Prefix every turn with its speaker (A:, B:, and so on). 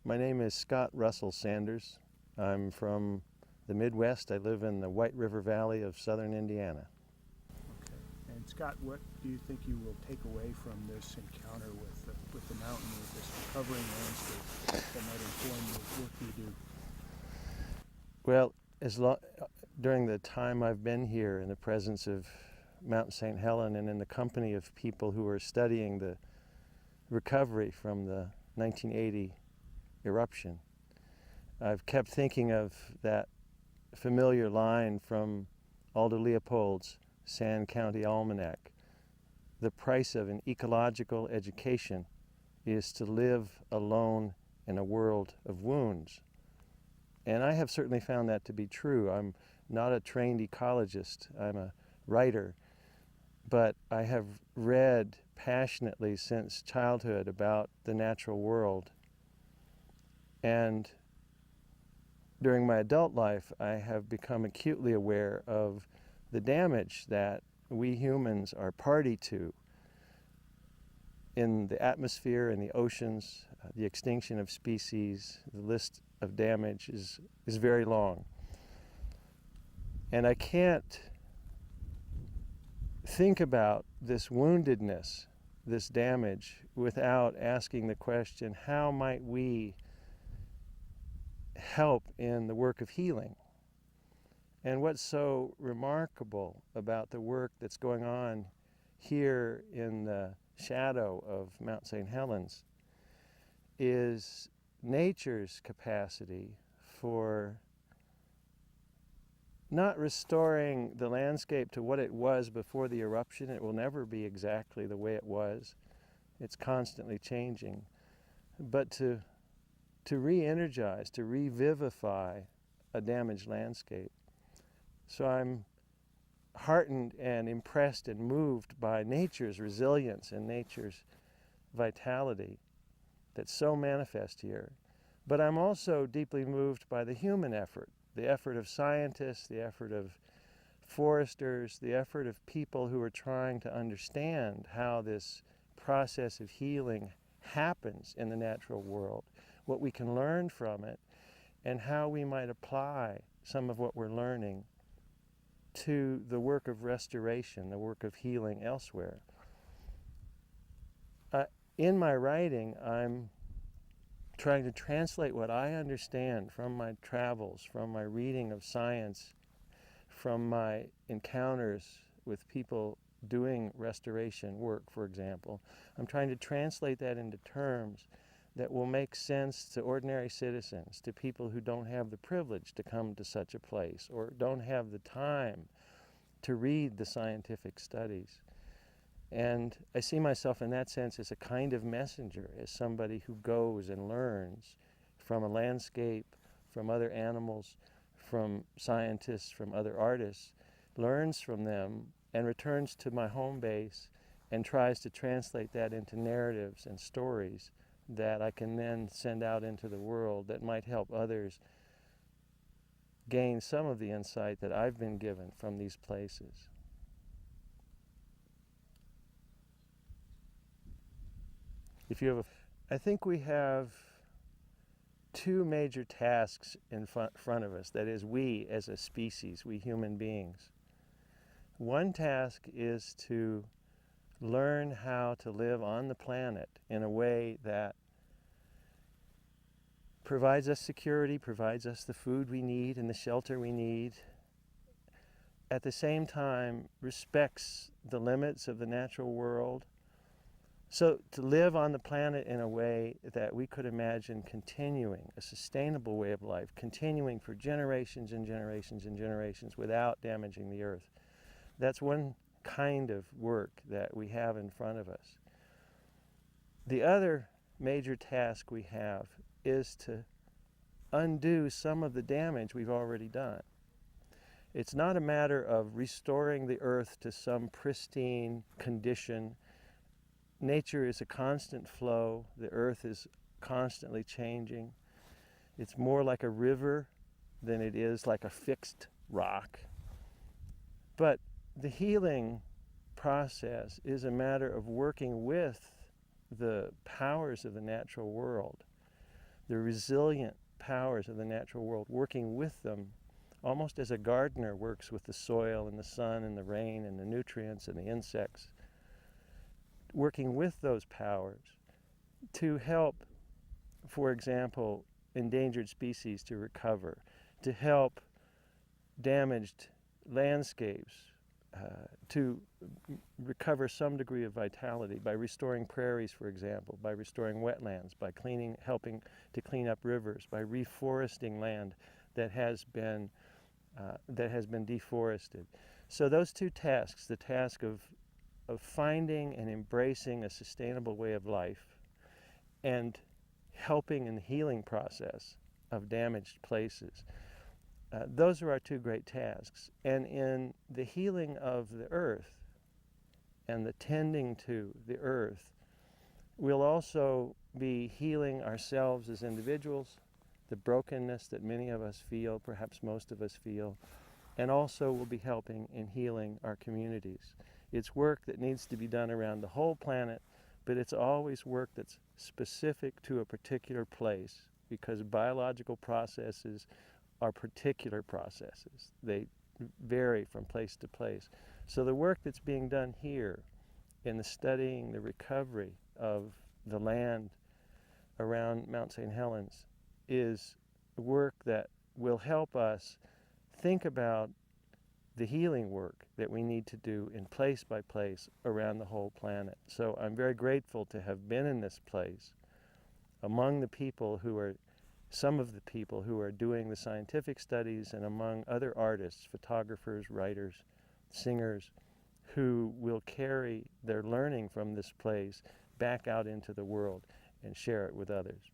A: My name is Scott Russell Sanders. I'm from the Midwest. I live in the White River Valley of southern Indiana.
B: Okay. And Scott, what do you think you will take away from this encounter with the mountain, with this recovering landscape that might inform the work you do?
A: Well, during the time I've been here in the presence of Mount St. Helen and in the company of people who are studying the recovery from the 1980 eruption, I've kept thinking of that familiar line from Aldo Leopold's Sand County Almanac. The price of an ecological education is to live alone in a world of wounds. And I have certainly found that to be true. I'm not a trained ecologist. I'm a writer. But I have read passionately since childhood about the natural world. And during my adult life, I have become acutely aware of the damage that we humans are party to in the atmosphere, in the oceans, the extinction of species. The list of damage is very long. And I can't think about this woundedness, this damage, without asking the question, how might we help in the work of healing? And what's so remarkable about the work that's going on here in the shadow of Mount St. Helens is nature's capacity for not restoring the landscape to what it was before the eruption. It will never be exactly the way it was. It's constantly changing. But to re-energize, to revivify a damaged landscape. So I'm heartened and impressed and moved by nature's resilience and nature's vitality that's so manifest here. But I'm also deeply moved by the human effort, the effort of scientists, the effort of foresters, the effort of people who are trying to understand how this process of healing happens in the natural world, what we can learn from it, and how we might apply some of what we're learning to the work of restoration, the work of healing elsewhere. In my writing, I'm trying to translate what I understand from my travels, from my reading of science, from my encounters with people doing restoration work, for example. I'm trying to translate that into terms that will make sense to ordinary citizens, to people who don't have the privilege to come to such a place or don't have the time to read the scientific studies. And I see myself in that sense as a kind of messenger, as somebody who goes and learns from a landscape, from other animals, from scientists, from other artists, learns from them and returns to my home base and tries to translate that into narratives and stories that I can then send out into the world that might help others gain some of the insight that I've been given from these places. I think we have two major tasks in front of us, that is, we as a species, we human beings. One task is to learn how to live on the planet in a way that provides us security, provides us the food we need and the shelter we need, at the same time respects the limits of the natural world. So to live on the planet in a way that we could imagine continuing, a sustainable way of life, continuing for generations and generations and generations without damaging the earth. That's one kind of work that we have in front of us. The other major task we have is to undo some of the damage we've already done. It's not a matter of restoring the earth to some pristine condition. Nature is a constant flow. The earth is constantly changing. It's more like a river than it is like a fixed rock. But the healing process is a matter of working with the powers of the natural world, the resilient powers of the natural world, working with them almost as a gardener works with the soil and the sun and the rain and the nutrients and the insects, working with those powers to help, for example, endangered species to recover, to help damaged landscapes to recover some degree of vitality by restoring prairies, for example, by restoring wetlands, by helping to clean up rivers, by reforesting land that has been deforested. So those two tasks, the task of finding and embracing a sustainable way of life and helping in the healing process of damaged places, those are our two great tasks. And in the healing of the earth and the tending to the earth, we'll also be healing ourselves as individuals, the brokenness that many of us feel, perhaps most of us feel, and also we'll be helping in healing our communities. It's work that needs to be done around the whole planet, but it's always work that's specific to a particular place, because biological processes are particular processes. They vary from place to place. So the work that's being done here in the studying the recovery of the land around Mount St. Helens is work that will help us think about the healing work that we need to do in place by place around the whole planet. So I'm very grateful to have been in this place among the people who are, some of the people who are doing the scientific studies, and among other artists, photographers, writers, singers, who will carry their learning from this place back out into the world and share it with others.